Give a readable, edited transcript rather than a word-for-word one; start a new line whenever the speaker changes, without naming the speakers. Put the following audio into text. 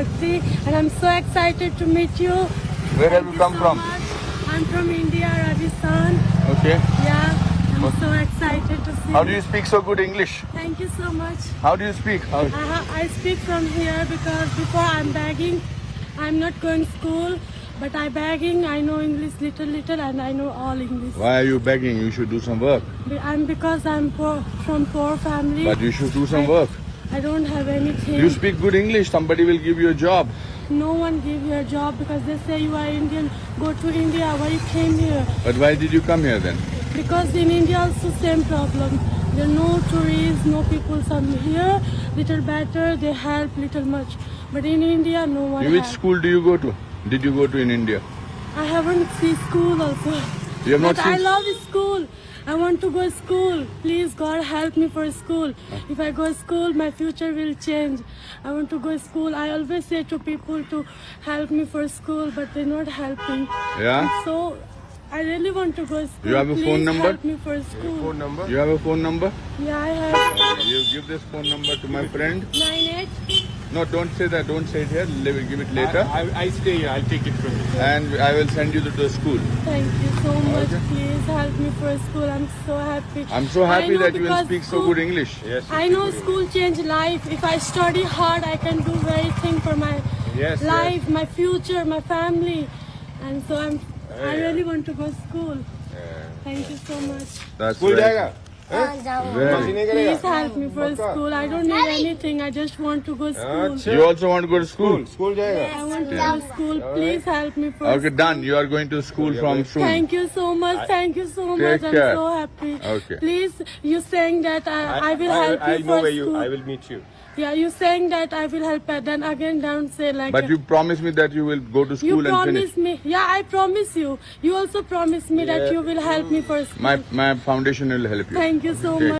Sakshi, and I'm so excited to meet you.
Where have you come from?
I'm from India, Rajasthan.
Okay.
Yeah, I'm so excited to see
How do you speak so good English?
Thank you so much.
How do you speak?
I speak from here because before I'm begging, I'm not going school, but I'm begging. I know English little, and I know all English.
Why are you begging? You should do some work.
Because I'm poor, from poor family.
But you should do some work.
I don't have anything.
You speak good English. Somebody will give you a job.
No one give you a job because they say you are Indian. Go to India. Why you came here?
But why did you come here then?
Because in India also same problem. There are no tourists, no people. Some here little better. They help little much. But in India, no one.
Which
help.
school do you go to? Did you go to in India?
I haven't seen school also.
You have not
But I
seen.
love school. I want to go school. Please God help me for school. If I go school, my future will change. I want to go school. I always say to people to help me for school, but they're not helping.
Yeah?
So I really want to go school.
You have a
Please
phone number?
Help me for school.
You have a phone number?
Yeah, I have.
You give this phone number to my friend.
98.
No, don't say that. Don't say it here. Give it later.
I stay here. I'll take it from you.
And I will send you to the school.
Thank you so much.
Okay.
Please help me for school. I'm so happy.
I'm so happy
I know
that you will
because
speak so
school-
good English.
Yes.
I know school change life. If I study hard, I can do very thing for my
Yes,
life, my future, my family. And so I really want to go school. Thank you so much.
That's
school
very-
जाएगा?
very-
मस्ती नहीं करेगा?
Please help me for school. I don't need anything. I just want to go school.
अच्छा।
You also want to go to school?
School जाएगा?
I want to go school. Please help me for
Okay,
school.
done. You are going to school from soon.
Thank you so much. Thank you so
Take
much.
care.
I'm so happy.
Okay.
Please, you saying that I will help
I
you
know
for
where you.
school.
I will meet you.
Yeah, you saying that I will help. Then again, don't say like.
But you promise me that you will go to
You
school and
promise
finish.
me. Yeah, I promise you. You also promise me that you will help me for school.
My foundation will help you.
Thank you so
Okay.
much.